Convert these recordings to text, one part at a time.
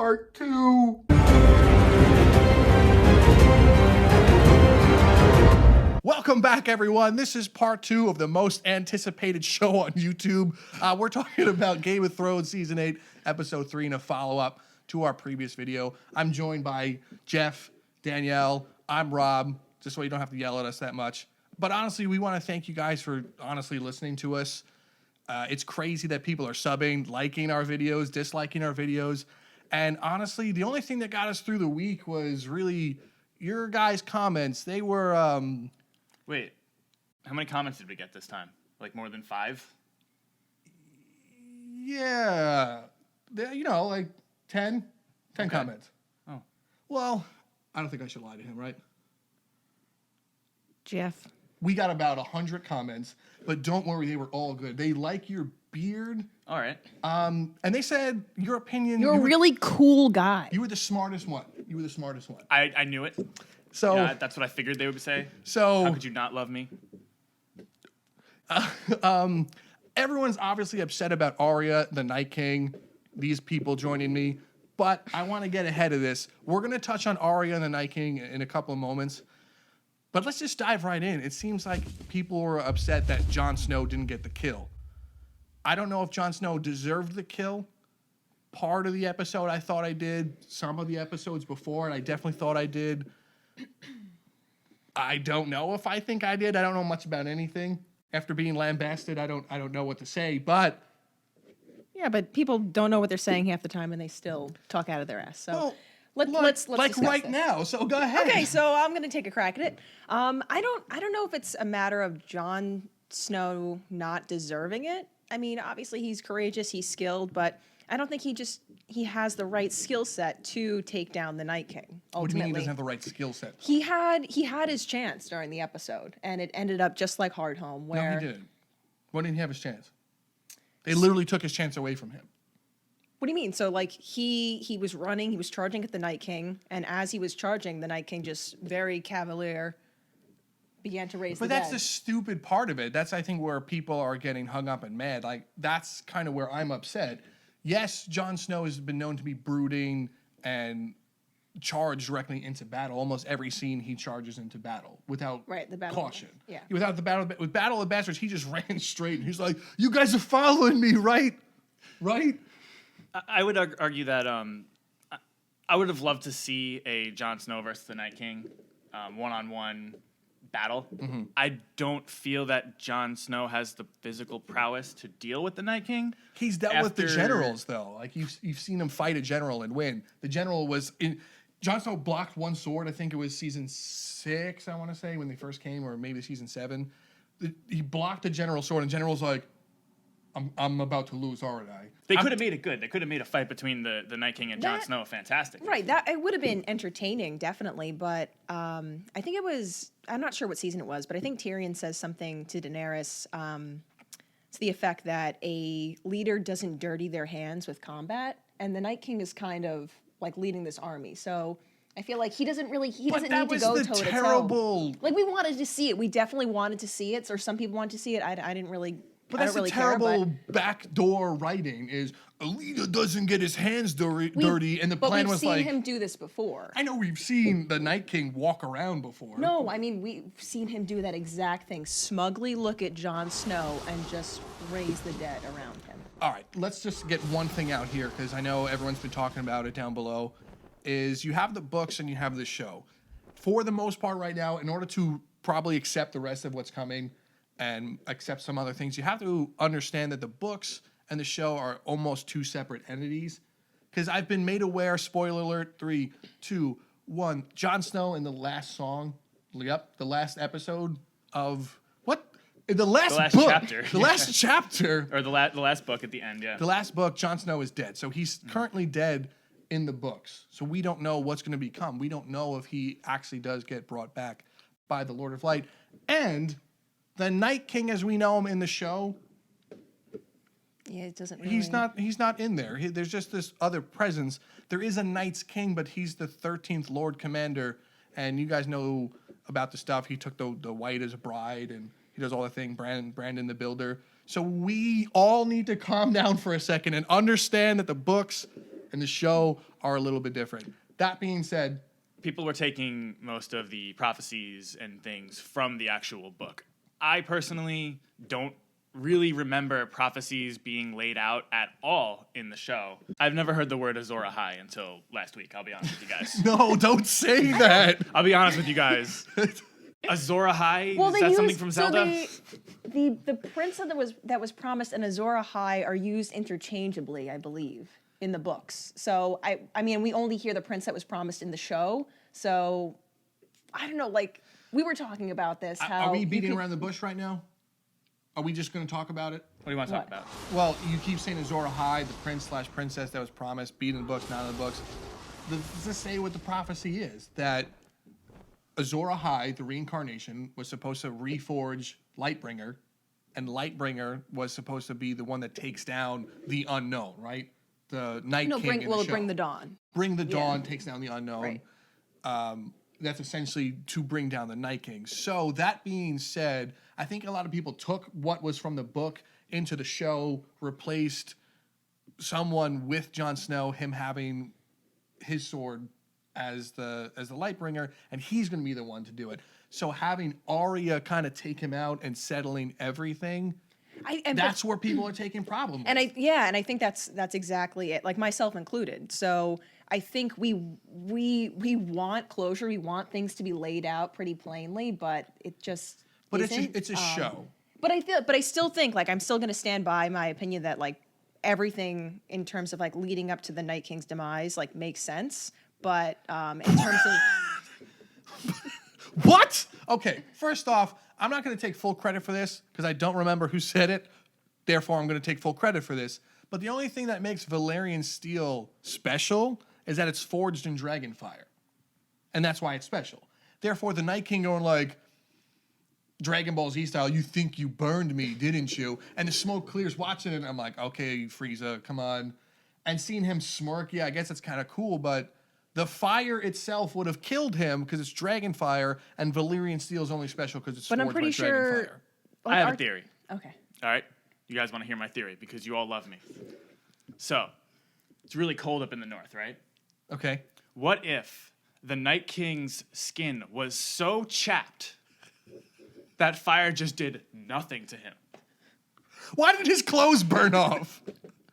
Part 2. Welcome back, everyone. This is part 2 of the most anticipated show on YouTube. We're talking about Game of Thrones Season 8, Episode 3, and a follow-up to our previous video. I'm joined by Jeff, Danielle, I'm Rob, just so you don't have to yell at us that much. But honestly, we want to thank you guys for honestly listening to us. It's crazy that people are subbing, liking our videos, disliking our videos. And honestly, the only thing that got us through the week was really your guys' comments. They were... Wait, how many comments did we get this time? Like more than 5? Yeah. You know, like 10 okay. Comments. Oh. Well, I don't think I should lie to him, right? Jeff. We got about 100 comments, but don't worry, they were all good. They like your beard. All right. And they said your opinion. You're a really cool guy. You were the smartest one. I knew it. So yeah, that's what I figured they would say. So how could you not love me? Everyone's obviously upset about Arya, the Night King, these people joining me, but I want to get ahead of this. We're going to touch on Arya and the Night King in a couple of moments, but let's just dive right in. It seems like people were upset that Jon Snow didn't get the kill. I don't know if Jon Snow deserved the kill. Part of the episode I thought I did. Some of the episodes before, and I definitely thought I did. I don't know if I think I did. I don't know much about anything. After being lambasted, I don't know what to say, but... Yeah, but people don't know what they're saying half the time, and they still talk out of their ass. So well, let's like discuss right this. now. So go ahead. Okay, so I'm going to take a crack at it. I don't know if it's a matter of Jon Snow not deserving it. I mean, obviously he's courageous, he's skilled, but I don't think he has the right skill set to take down the Night King. Ultimately. What do you mean he doesn't have the right skill set? He had his chance during the episode, and it ended up just like Hardhome, where No, he didn't. Why didn't he have his chance? They literally took his chance away from him. What do you mean? So like he was running, he was charging at the Night King, and as he was charging, the Night King just very cavalier began to raise the dead. But that's the stupid part of it. That's, I think, where people are getting hung up and mad. Like, that's kind of where I'm upset. Yes, Jon Snow has been known to be brooding and charge directly into battle. Almost every scene he charges into battle without caution. Yeah. With Battle of Bastards, he just ran straight and he's like, "You guys are following me, right? Right?" I would argue that I would have loved to see a Jon Snow versus the Night King one-on-one battle. Mm-hmm. I don't feel that Jon Snow has the physical prowess to deal with the Night King. He's dealt with the generals, though. Like, you've seen him fight a general and win. The general was in... Jon Snow blocked one sword. I think it was season 6, I want to say, when they first came, or maybe season 7. He blocked the general's sword, and the general's like, I'm about to lose, aren't I? They could have made it good. They could have made a fight between the Night King and Jon Snow fantastic. Right, it would have been entertaining, definitely, but I think it was, I'm not sure what season it was, but I think Tyrion says something to Daenerys to the effect that a leader doesn't dirty their hands with combat, and the Night King is kind of like leading this army, so I feel like he doesn't need to go toe to toe. Like, we wanted to see it. We definitely wanted to see it, or some people wanted to see it. I didn't really... But that's the terrible backdoor writing is a leader doesn't get his hands dirty, and the plan was like... But we've seen him do this before. I know we've seen the Night King walk around before. No, I mean, we've seen him do that exact thing. Smugly look at Jon Snow and just raise the dead around him. All right, let's just get one thing out here, because I know everyone's been talking about it down below, is you have the books and you have the show. For the most part right now, in order to probably accept the rest of what's coming... and accept some other things, you have to understand that the books and the show are almost two separate entities. Because I've been made aware, spoiler alert, 3, 2, 1, Jon Snow in the last song, the last episode of, what? The last book. Chapter. The last chapter. Or the last book at the end, yeah. The last book, Jon Snow is dead. So he's currently dead in the books. So we don't know what's going to become. We don't know if he actually does get brought back by the Lord of Light. And... the Night King, as we know him in the show, yeah, it doesn't really... He's not in there. There's just this other presence. There is a Night's King, but he's the 13th Lord Commander, and you guys know about the stuff. He took the White as a bride, and he does all the thing, Brandon the Builder. So we all need to calm down for a second and understand that the books and the show are a little bit different. That being said, People were taking most of the prophecies and things from the actual book. I personally don't really remember prophecies being laid out at all in the show. I've never heard the word Azor Ahai until last week, I'll be honest with you guys. no, don't say that. I'll be honest with you guys. Azor Ahai, Well, is they that use, something from Zelda? The prince that was promised and Azor Ahai are used interchangeably, I believe, in the books. So I mean, we only hear the prince that was promised in the show. So I don't know. Like we were talking about this. How Are we beating around the bush right now? Are we just going to talk about it? What do you want to talk What? about? Well, you keep saying Azor Ahai, the prince/princess that was promised, beat in the books, not in the books. Let's just say what the prophecy is, that Azor Ahai, the reincarnation, was supposed to reforge Lightbringer, and Lightbringer was supposed to be the one that takes down the unknown, right? The Night King in the show. Bring the dawn. Bring the Dawn takes down the unknown. Right. That's essentially to bring down the Night King. So that being said, I think a lot of people took what was from the book into the show, replaced someone with Jon Snow, him having his sword as the Lightbringer, and he's going to be the one to do it. So having Arya kind of take him out and settling everything, that's where people are taking problem with. And I think that's exactly it. Like myself included. So I think we want closure. We want things to be laid out pretty plainly, but it just isn't. It's a show. But I still think like I'm still going to stand by my opinion that like everything in terms of like leading up to the Night King's demise like makes sense. But in terms of What? Okay, first off, I'm not going to take full credit for this because I don't remember who said it. Therefore, I'm going to take full credit for this. But the only thing that makes Valyrian steel special is that it's forged in dragonfire. And that's why it's special. Therefore, the Night King going like, Dragon Ball Z style, you think you burned me, didn't you? And the smoke clears watching it, and I'm like, okay, Frieza, come on. And seeing him smirk, yeah, I guess it's kind of cool, but the fire itself would have killed him because it's dragon fire, and Valyrian steel is only special because it's But forged I'm pretty by dragon sure. fire. Like, I have a theory. Okay. All right? You guys want to hear my theory because you all love me. So, it's really cold up in the north, right? Okay. What if the Night King's skin was so chapped that fire just did nothing to him? Why did his clothes burn off?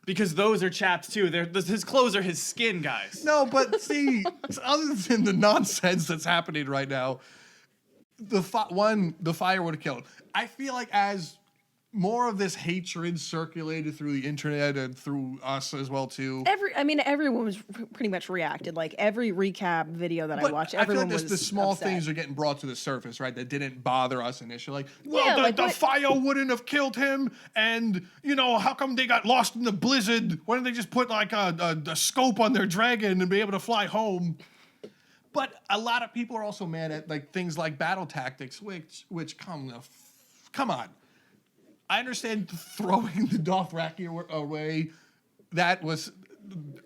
Because those are chapped too. His clothes are his skin, guys. No, but see, other than the nonsense that's happening right now, the fire would have killed. I feel like as more of this hatred circulated through the internet and through us as well too. Everyone was pretty much reacted. Like every recap video that I watched, everyone I feel like was the small upset. things are getting brought to the surface, right? That didn't bother us initially. Like, Yeah, well, the like fire wouldn't have killed him, and how come they got lost in the blizzard? Why didn't they just put like a scope on their dragon and be able to fly home? But a lot of people are also mad at like things like battle tactics, which come on. I understand throwing the Dothraki away. That was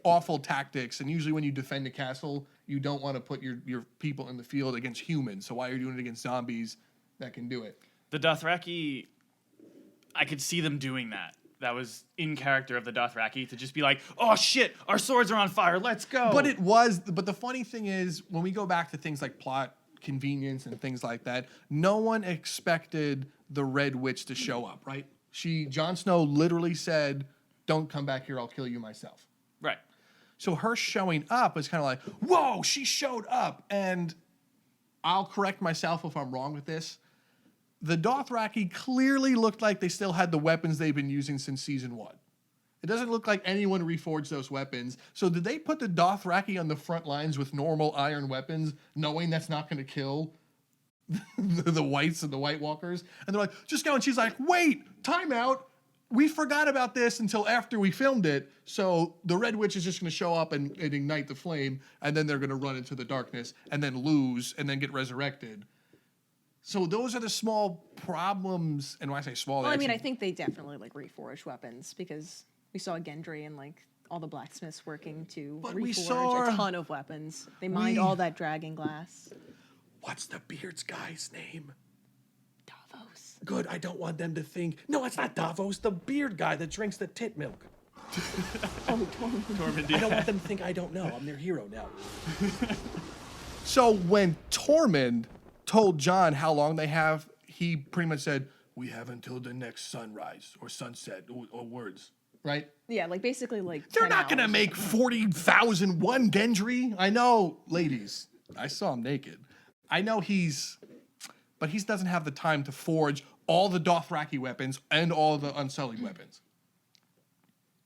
awful tactics. And usually when you defend a castle, you don't want to put your people in the field against humans. So why are you doing it against zombies that can do it? The Dothraki, I could see them doing that. That was in character of the Dothraki to just be like, oh shit, our swords are on fire, let's go. But the funny thing is, when we go back to things like plot convenience and things like that, no one expected the Red Witch to show up, right? Jon Snow literally said, don't come back here, I'll kill you myself. Right. So her showing up is kind of like, whoa, she showed up. And I'll correct myself if I'm wrong with this. The Dothraki clearly looked like they still had the weapons they've been using since season 1. It doesn't look like anyone reforged those weapons. So did they put the Dothraki on the front lines with normal iron weapons, knowing that's not going to kill the whites and the White Walkers? And they're like, just go. And she's like, wait, time out. We forgot about this until after we filmed it. So the Red Witch is just going to show up and ignite the flame, and then they're going to run into the darkness and then lose and then get resurrected. So those are the small problems. And when I say small, Well, I think they definitely like reforged weapons because we saw Gendry and like all the blacksmiths working to reforge a ton of weapons. They mined all that dragon glass. What's the beard's guy's name? Davos. Good, I don't want them to think, no, it's not Davos, the beard guy that drinks the tit milk. Oh, Tormund. Tormund, I don't yeah. want them to think I don't know. I'm their hero now. So when Tormund told Jon how long they have, he pretty much said, "We have until the next sunrise or sunset," or words, right? Yeah, like basically like They're 10 not gonna hours. make 40,001 Gendry. I know, ladies. I saw him naked. I know but he doesn't have the time to forge all the Dothraki weapons and all the Unsullied weapons.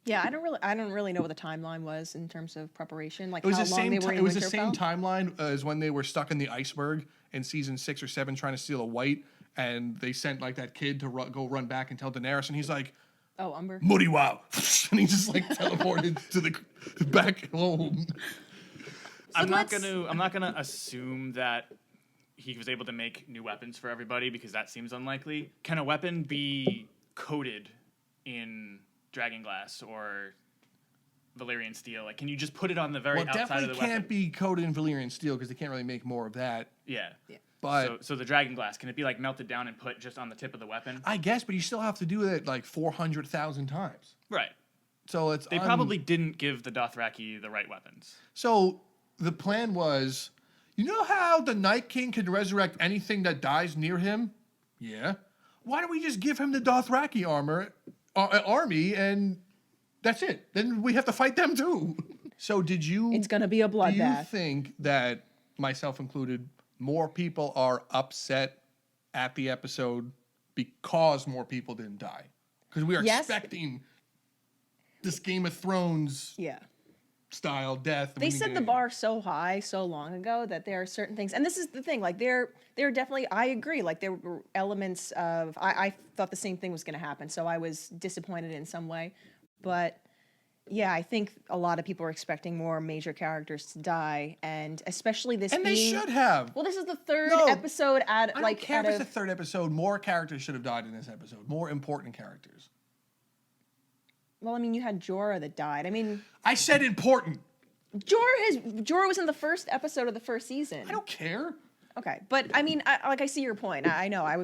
Yeah, I don't really know what the timeline was in terms of preparation. Like It was how the long same. they were in It was the Winterfell. same timeline as when they were stuck in the iceberg in season 6 or 7, trying to steal a white, and they sent like that kid to go run back and tell Daenerys, and he's like, Oh, Umber. "Moody wow," and he just like teleported to the back home. I'm not gonna assume that he was able to make new weapons for everybody because that seems unlikely. Can a weapon be coated in dragonglass or Valyrian steel? Like, can you just put it on the very Well, it outside of definitely the can't weapon? be coated in Valyrian steel because they can't really make more of that. Yeah. But So the dragonglass, can it be like melted down and put just on the tip of the weapon? I guess, but you still have to do it like 400,000 times. Right. So it's They probably didn't give the Dothraki the right weapons. So the plan was, you know how the Night King can resurrect anything that dies near him? Yeah. Why don't we just give him the Dothraki army and that's it? Then we have to fight them too. So did you? It's gonna be a Do you bloodbath. think that, myself included, more people are upset at the episode because more people didn't die? Because we are Yes. expecting this Game of Thrones Yeah. style death. and They we didn't set get the anything. bar so high so long ago that there are certain things, and this is the thing, like they're definitely, I agree, like there were elements of, I thought the same thing was going to happen, so I was disappointed in some way, but yeah, I think a lot of people are expecting more major characters to die, and especially this And they being, should have. well, this is the third No, episode I don't care out if it's of, the third episode. More characters should have died in this episode. More important characters. well, I mean, you had Jorah that died. I mean, I said important. Jorah was in the first episode of the first season. I don't care. Okay, but I mean, I see your point. I know. I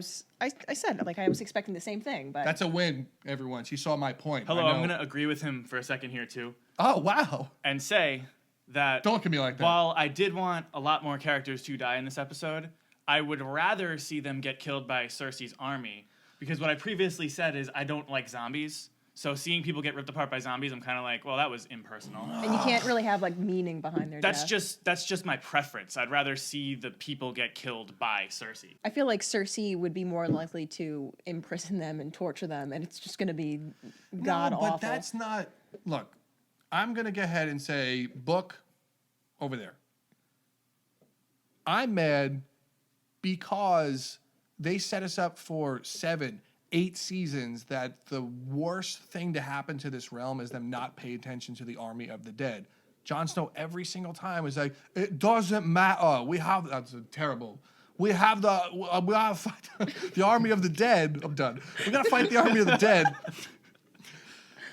said like I was expecting the same thing, but That's a win, everyone. She saw my point. Hello, I know. I'm going to agree with him for a second here, too, Oh, wow. and say that Don't look at me like that. while I did want a lot more characters to die in this episode, I would rather see them get killed by Cersei's army, because what I previously said is I don't like zombies. So seeing people get ripped apart by zombies, I'm kind of like, well, that was impersonal. and you can't really have like meaning behind their That's death. just my preference. I'd rather see the people get killed by Cersei. I feel like Cersei would be more likely to imprison them and torture them, and it's just going to be god no, awful. but that's not. Look, I'm going to go ahead and say book over there. I'm mad because they set us up for 7, 8 seasons that the worst thing to happen to this realm is them not pay attention to the army of the dead. Jon Snow every single time is like, it doesn't matter. We have that's terrible. We have we gotta fight the army of the dead. I'm done. We gotta fight the army of the dead.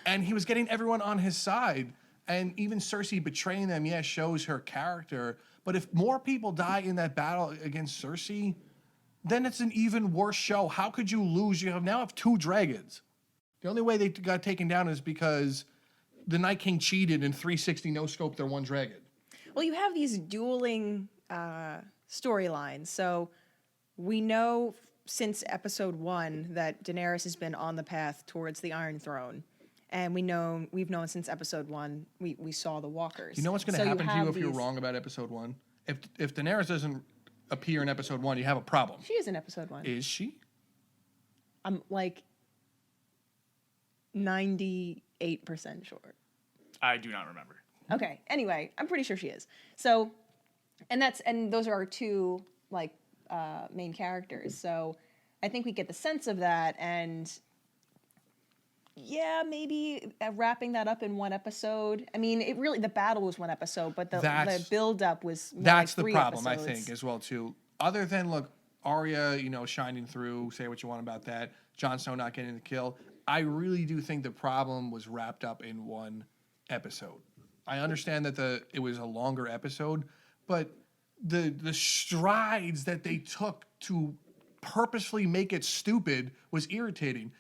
And he was getting everyone on his side. And even Cersei betraying them, yeah, shows her character. But if more people die in that battle against Cersei, then it's an even worse show. How could you lose? You now have 2 dragons. The only way they got taken down is because the Night King cheated and 360 no-scoped their 1 dragon. Well, you have these dueling storylines. So we know since episode 1 that Daenerys has been on the path towards the Iron Throne. And we've known since episode 1, we saw the walkers. You know what's going to So happen to you have if you're these- wrong about episode 1? If Daenerys doesn't appear in episode 1, you have a problem. She is in episode 1. Is she? I'm like 98% sure. I do not remember. Okay. Anyway, I'm pretty sure she is. So, and those are our 2 like main characters. So, I think we get the sense of that, and yeah, maybe wrapping that up in 1 episode. I mean, the battle was 1 episode, but the build up was more That's like the 3 problem, episodes. I think, as well too. Other than look, Arya, shining through. Say what you want about that. Jon Snow not getting the kill. I really do think the problem was wrapped up in 1 episode. I understand that it was a longer episode, but the strides that they took to purposefully make it stupid was irritating.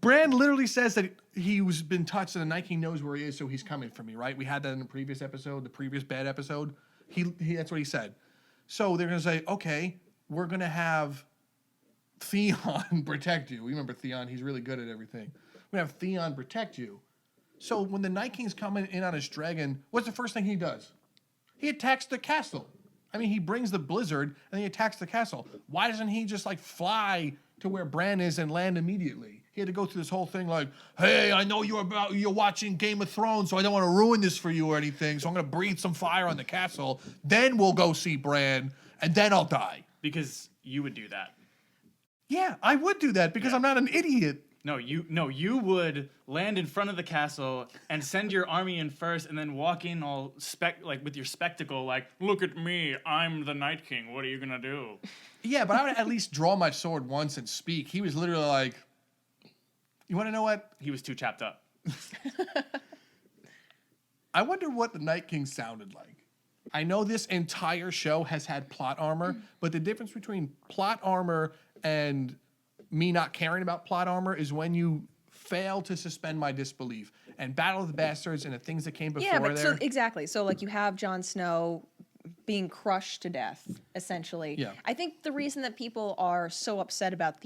Bran literally says that he was been touched and the Night King knows where he is, so he's coming for me, right? We had that in the previous episode, the previous bad episode. He that's what he said. So they're going to say, okay, we're going to have Theon protect you. We remember Theon, he's really good at everything. We're going to have Theon protect you. So when the Night King's coming in on his dragon, what's the first thing he does? He attacks the castle. I mean, he brings the blizzard and he attacks the castle. Why doesn't he just like fly to where Bran is and land immediately? He had to go through this whole thing like, hey, I know you're watching Game of Thrones, so I don't want to ruin this for you or anything. So I'm going to breathe some fire on the castle. Then we'll go see Bran, and then I'll die. Because you would do that. Yeah, I would do that because I'm not an idiot. No, you would land in front of the castle and send your army in first, and then walk in all with your spectacle, like, look at me, I'm the Night King. What are you gonna do? Yeah, but I would at least draw my sword once and speak. He was literally like, you want to know what? He was too chapped up. I wonder what the Night King sounded like. I know this entire show has had plot armor, but the difference between plot armor and me not caring about plot armor is when you fail to suspend my disbelief. And Battle of the Bastards and the things that came before there. So exactly. So like you have Jon Snow being crushed to death, essentially. Yeah. I think the reason that people are so upset about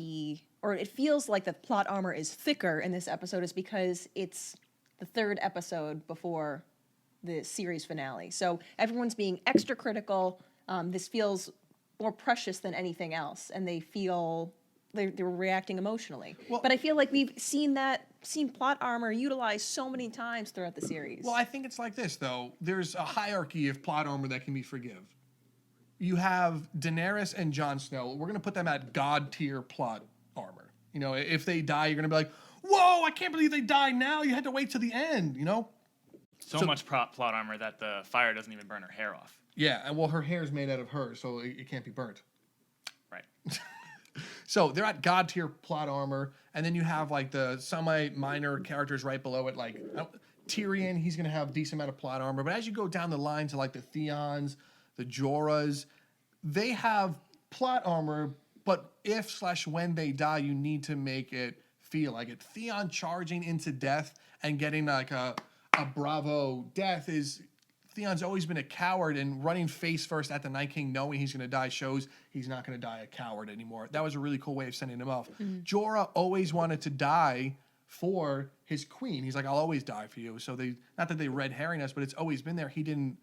or it feels like the plot armor is thicker in this episode is because it's the third episode before the series finale. So everyone's being extra critical. This feels more precious than anything else, and they feel they're reacting emotionally. Well, but I feel like we've seen plot armor utilized so many times throughout the series. Well, I think it's like this, though. There's a hierarchy of plot armor that can be forgive. You have Daenerys and Jon Snow. We're going to put them at god-tier plot armor. You know, if they die, you're going to be like, whoa, I can't believe they died now. You had to wait to the end, you know? So much plot armor that the fire doesn't even burn her hair off. Yeah, and well, her hair is made out of her, so it can't be burnt. Right. So they're at god tier plot armor, and then you have like the semi-minor characters right below it, like Tyrion. He's gonna have a decent amount of plot armor, but as you go down the line to like the Theons, the Jorahs, they have plot armor, but if/when they die, you need to make it feel like it. Theon charging into death and getting like a bravo death is. Theon's always been a coward, and running face first at the Night King knowing he's going to die shows he's not going to die a coward anymore. That was a really cool way of sending him off. Mm-hmm. Jorah always wanted to die for his queen. He's like, I'll always die for you. So not that they red herring us, but it's always been there. He didn't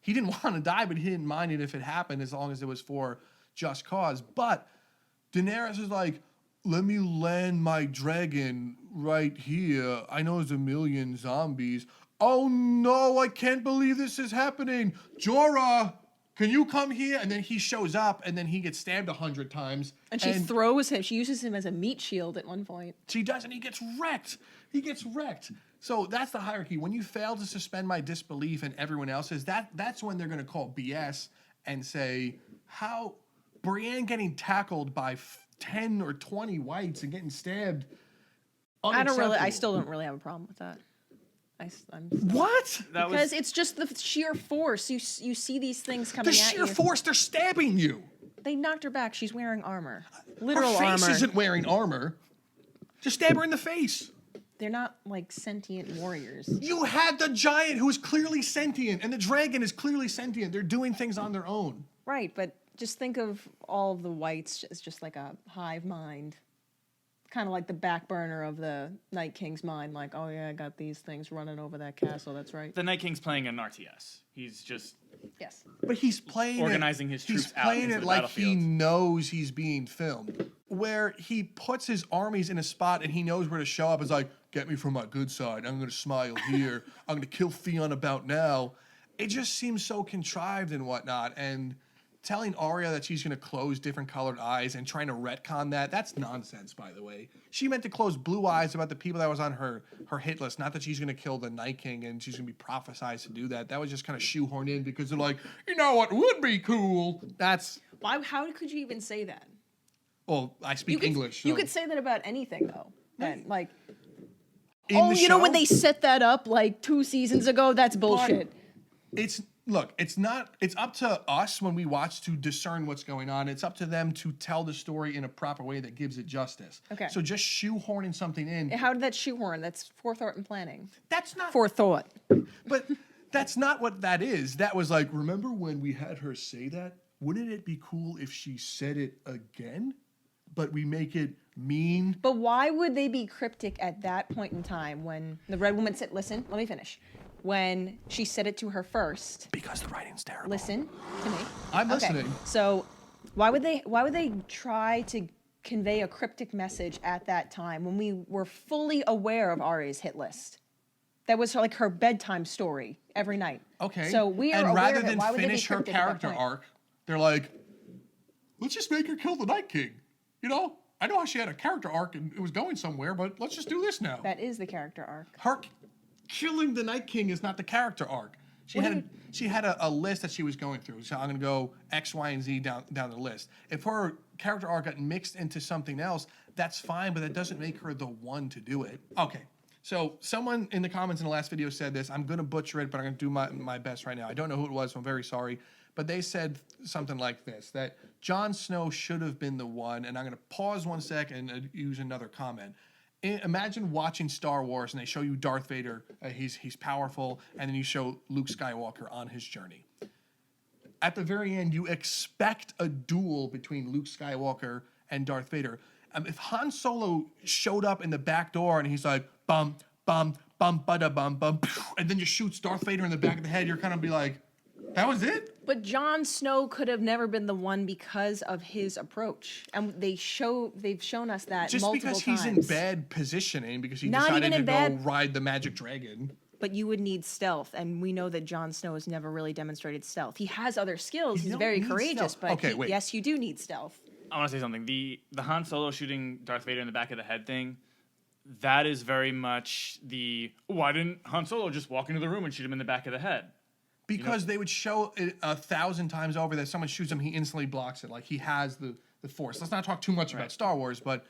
want to die, but he didn't mind it if it happened as long as it was for just cause. But Daenerys is like, let me land my dragon right here. I know there's a million zombies. Oh no, I can't believe this is happening. Jorah, can you come here? And then he shows up and then he gets stabbed 100 times. And she throws him. She uses him as a meat shield at one point. She does, and he gets wrecked. So that's the hierarchy. When you fail to suspend my disbelief and everyone else's, that's when they're going to call BS and say, how Brienne getting tackled by 10 or 20 whites and getting stabbed. I still don't really have a problem with that. What? Because it's just the sheer force. You see these things coming at you. The sheer force, they're stabbing you. They knocked her back. She's wearing armor. Literal armor. Her face isn't wearing armor. Just stab her in the face. They're not like sentient warriors. You had the giant who is clearly sentient, and the dragon is clearly sentient. They're doing things on their own. Right, but just think of all of the whites as just like a hive mind. Kind of like the back burner of the Night King's mind, like, oh yeah, I got these things running over that castle. That's right. The Night King's playing an RTS. He's just but he's playing organizing his troops out into the like battlefield. He knows he's being filmed. Where he puts his armies in a spot and he knows where to show up. It's like, get me from my good side. I'm going to smile here. I'm going to kill Theon about now. It just seems so contrived and whatnot. And telling Arya that she's going to close different colored eyes and trying to retcon that's nonsense, by the way. She meant to close blue eyes about the people that was on her hit list, not that she's going to kill the Night King and she's going to be prophesized to do that. That was just kind of shoehorned in because they're like, you know what would be cool? Why? How could you even say that? Well, I speak English. So. You could say that about anything, though. Then, like, In the you know when they set that up like 2 seasons ago? That's bullshit. It's look, it's up to us when we watch to discern what's going on. It's up to them to tell the story in a proper way that gives it justice. Okay. So just shoehorning something in. How did that shoehorn? That's forethought and planning. That's not. Forethought. But that's not what that is. That was like, remember when we had her say that? Wouldn't it be cool if she said it again? But we make it mean. But why would they be cryptic at that point in time when the red woman said, listen, let me finish. When she said it to her first. Because the writing's terrible. Listen to me. I'm listening. So why would they try to convey a cryptic message at that time when we were fully aware of Arya's hit list? That was like her bedtime story every night. Okay. So we are and aware rather of it. than Why would they be finish her cryptic at that character point? arc, they're like, let's just make her kill the Night King. You know, I know how she had a character arc and it was going somewhere, but let's just do this now. That is the character arc. Her killing the Night King is not the character arc. She had a list that she was going through. So I'm going to go X, Y, and Z down the list. If her character arc got mixed into something else, that's fine, but that doesn't make her the one to do it. Okay. So someone in the comments in the last video said this. I'm going to butcher it, but I'm going to do my best right now. I don't know who it was, so I'm very sorry. But they said something like this, that Jon Snow should have been the one, and I'm going to pause 1 second and use another comment. Imagine watching Star Wars and they show you Darth Vader, he's powerful, and then you show Luke Skywalker on his journey. At the very end, you expect a duel between Luke Skywalker and Darth Vader. If Han Solo showed up in the back door and he's like, bum, bum, bum, bada, bum, bum, and then just shoots Darth Vader in the back of the head, you're kind of be like, that was it? But Jon Snow could have never been the one because of his approach, and they've shown us that just multiple because times. he's in bad positioning because he Not decided even to in go bad- ride the magic dragon. But you would need stealth, and we know that Jon Snow has never really demonstrated stealth. He has other skills. You He's don't very need courageous, stealth. but Okay, wait. yes, you do need stealth. I want to say something. The Han Solo shooting Darth Vader in the back of the head thing, that is very much the, why didn't Han Solo just walk into the room and shoot him in the back of the head? Because they would show it 1,000 times over that someone shoots him, he instantly blocks it. Like, he has the force. Let's not talk too much about Star Wars, but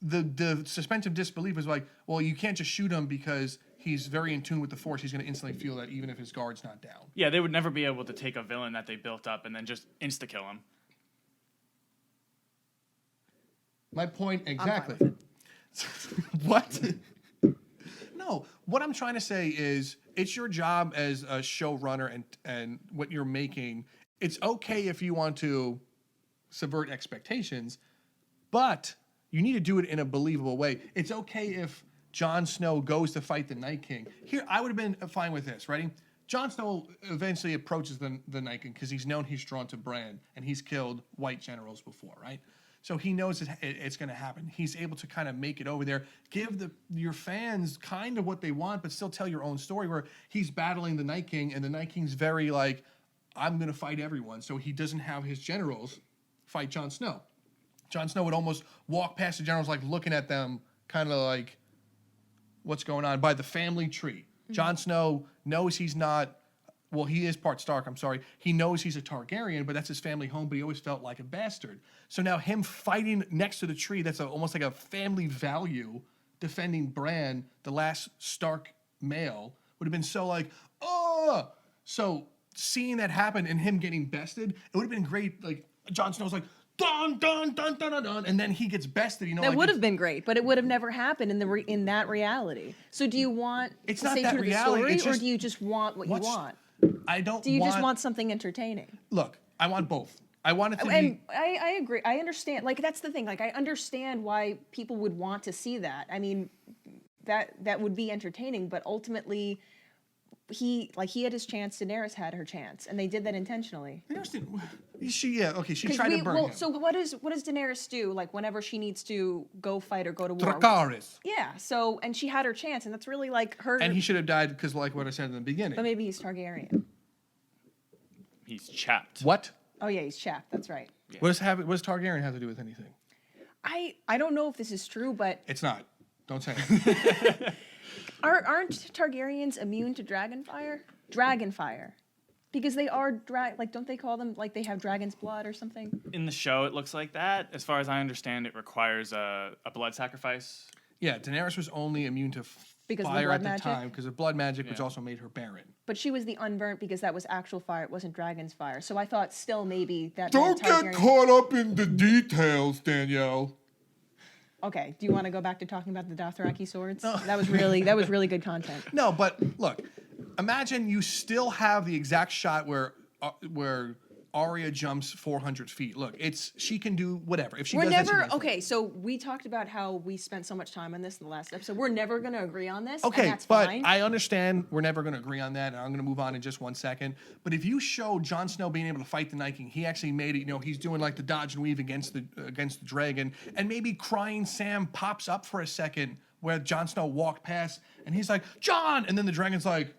the suspension of disbelief is like, well, you can't just shoot him because he's very in tune with the force. He's going to instantly feel that even if his guard's not down. Yeah, they would never be able to take a villain that they built up and then just insta-kill him. My point exactly. with What? No, what I'm trying to say is it's your job as a showrunner and what you're making. It's okay if you want to subvert expectations, but you need to do it in a believable way. It's okay if Jon Snow goes to fight the Night King. Here, I would have been fine with this. Ready? Jon Snow eventually approaches the Night King because he's known he's drawn to Bran and he's killed white generals before, right? So he knows it's going to happen. He's able to kind of make it over there, give your fans kind of what they want, but still tell your own story where he's battling the Night King, and the Night King's very like, I'm going to fight everyone. So he doesn't have his generals fight Jon Snow. Jon Snow would almost walk past the generals like looking at them, kind of like, what's going on, by the family tree. Jon Snow knows he's not, well, he is part Stark, I'm sorry. He knows he's a Targaryen, but that's his family home, but he always felt like a bastard. So now him fighting next to the tree, that's almost like a family value, defending Bran, the last Stark male, would have been so like, oh! So seeing that happen and him getting bested, it would have been great. Like, Jon Snow's like, dun, dun, dun, dun, dun, dun, and then he gets bested, you know? That like would have been great, but it would have never happened in that reality. So do you want It's to not stay that true to the reality, story, it's or just- do you just want what you what's- want? I don't Do you just want something entertaining? Look, I want both. I want it to And be... I agree. I understand. Like, that's the thing. Like, I understand why people would want to see that. I mean, that would be entertaining, but ultimately, he had his chance. Daenerys had her chance, and they did that intentionally. I understand. She tried to burn him. So what does Daenerys do? Like, whenever she needs to go fight or go to war? Dracarys. Yeah. So, and she had her chance, and that's really like her. And he should have died because, like what I said in the beginning. But maybe he's Targaryen. He's chapped. What? Oh yeah, he's chapped. That's right. Yeah. What does Targaryen have to do with anything? I don't know if this is true, but It's not. Don't say it. aren't Targaryens immune to dragon fire? Dragon fire. Because they are like, don't they call them, like, they have dragon's blood or something? In the show, it looks like that. As far as I understand, it requires a blood sacrifice. Yeah, Daenerys was only immune to Because of the fire blood at the magic? time because of blood magic, which Yeah. also made her barren. But she was the unburnt because that was actual fire. It wasn't dragon's fire. So I thought still maybe that. Don't get caught up in the details, Danielle. Okay. Do you want to go back to talking about the Dothraki swords? That was really good content. No, but look, imagine you still have the exact shot where Arya jumps 400 feet. Look, she can do whatever. If she We're does that, she never does that. okay. So we talked about how we spent so much time on this in the last episode. We're never going to agree on this. Okay, and that's but fine. I understand we're never going to agree on that, and I'm going to move on in just 1 second. But if you show Jon Snow being able to fight the Night King, he actually made it. You know, he's doing like the dodge and weave against the dragon, and maybe crying Sam pops up for a second where Jon Snow walked past, and he's like, "Jon," and then the dragon's like,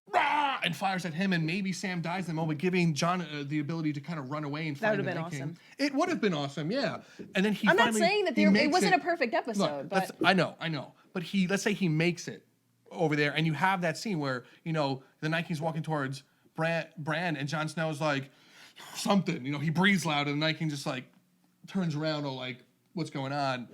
"Rah!" and fires at him, and maybe Sam dies in the moment, giving Jon the ability to kind of run away and find would've the been Night King. awesome. It would have been awesome, yeah. And then I'm not finally- saying that he it makes wasn't a perfect Look, episode, but I know. But let's say he makes it over there, and you have that scene where, you know, the Night King's walking towards Bran, and Jon Snow's like, something, you know, he breathes loud, and the Night King just like turns around, or like, what's going on,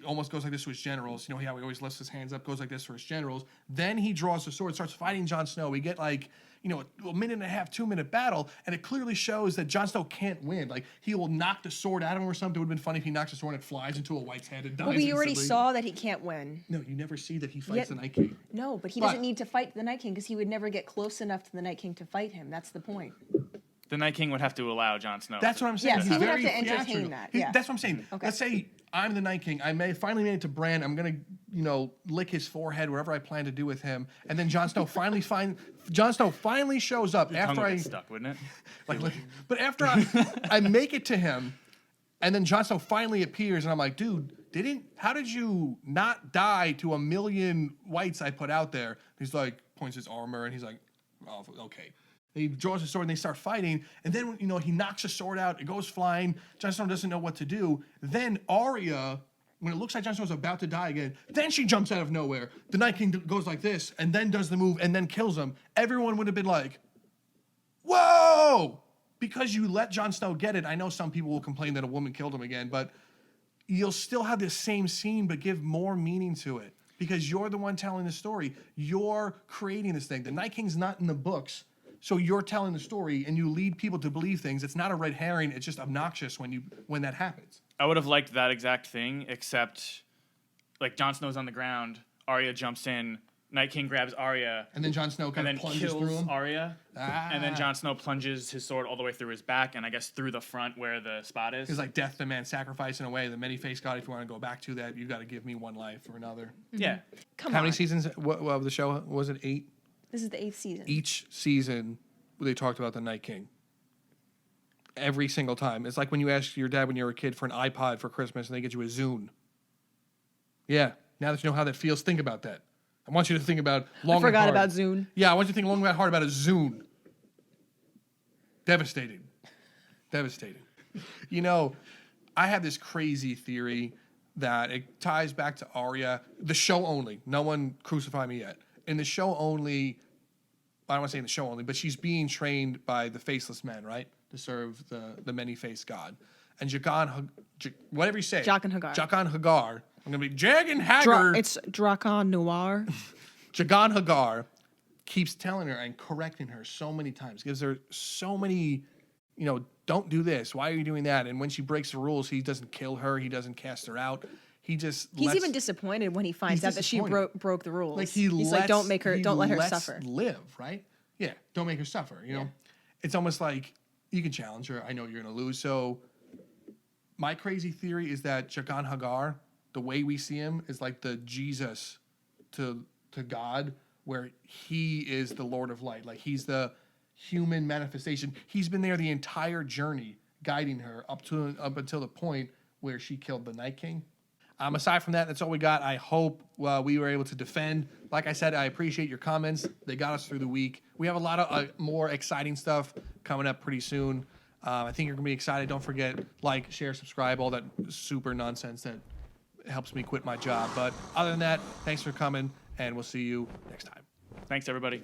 almost goes like this to his generals. You know how he always lifts his hands up, goes like this for his generals. Then he draws the sword, starts fighting Jon Snow. We get like, you know, a minute and a half, 2 minute battle, and it clearly shows that Jon Snow can't win. Like, he will knock the sword at him or something. It would have been funny if he knocks the sword and it flies into a White's head and dies. we already instantly. saw that he can't win. No, you never see that he fights Yet- the Night King. No, but he But- doesn't need to fight the Night King because he would never get close enough to the Night King to fight him. That's the point. The Night King would have to allow Jon Snow. That's what I'm saying. Yes, He's he would have very to entertain theatrical. that, He- yeah. That's what I'm saying. Okay. Let's say I'm the Night King. Finally made it to Bran. I'm gonna, you know, lick his forehead, whatever I plan to do with him. And then Jon Snow finally shows up Tongue after would I get stuck, wouldn't it? but after I make it to him, and then Jon Snow finally appears, and I'm like, dude, how did you not die to a million whites I put out there? He's like, points his armor, and he's like, oh, okay. And he draws his sword, and they start fighting, and then, you know, he knocks the sword out, it goes flying, Jon Snow doesn't know what to do. Then Arya, when it looks like Jon Snow's about to die again, then she jumps out of nowhere. The Night King goes like this, and then does the move, and then kills him. Everyone would have been like, whoa! Because you let Jon Snow get it. I know some people will complain that a woman killed him again, but you'll still have this same scene, but give more meaning to it. Because you're the one telling the story. You're creating this thing. The Night King's not in the books, so you're telling the story, and you lead people to believe things. It's not a red herring. It's just obnoxious when that happens. I would have liked that exact thing, except like Jon Snow's on the ground, Arya jumps in, Night King grabs Arya, And then Jon Snow and kind then of plunges through kills him. Arya, and then Ah. Jon Snow plunges his sword all the way through his back, and I guess through the front where the spot is. It's like death to man, sacrifice in a way. The many-faced God, if you want to go back to that, you got to give me one life or another. Yeah, Come How on. many seasons of the show? Was it 8? This is the 8th season. Each season, they talked about the Night King. Every single time. It's like when you ask your dad when you were a kid for an iPod for Christmas and they get you a Zune. Yeah. Now that you know how that feels, think about that. I want you to think about long I forgot and hard. about Zune. Yeah, I want you to think long and hard about a Zune. Devastating. Devastating. You know, I have this crazy theory that it ties back to Arya. The show only. No one crucify me yet. In the show only, I don't want to say in the show only, but she's being trained by the faceless men, right? To serve the many-faced God. And whatever you say. Jaqen H'ghar. Jaqen H'ghar. I'm going to be Jagan Hagar. It's Drakon Noir. Jaqen H'ghar keeps telling her and correcting her so many times. Gives her so many, you know, don't do this. Why are you doing that? And when she breaks the rules, he doesn't kill her. He doesn't cast her out. He's even disappointed when he finds out that she broke the rules. Like He's like, don't let her suffer. Live, right? Yeah, don't make her suffer. You know, it's almost like you can challenge her. I know you're gonna lose. So my crazy theory is that Jaqen H'ghar, the way we see him, is like the Jesus to God, where he is the Lord of Light. Like he's the human manifestation. He's been there the entire journey, guiding her up until the point where she killed the Night King. Aside from that, that's all we got. I hope we were able to defend. Like I said, I appreciate your comments. They got us through the week. We have a lot of more exciting stuff coming up pretty soon. I think you're going to be excited. Don't forget, like, share, subscribe, all that super nonsense that helps me quit my job. But other than that, thanks for coming, and we'll see you next time. thanks everybody.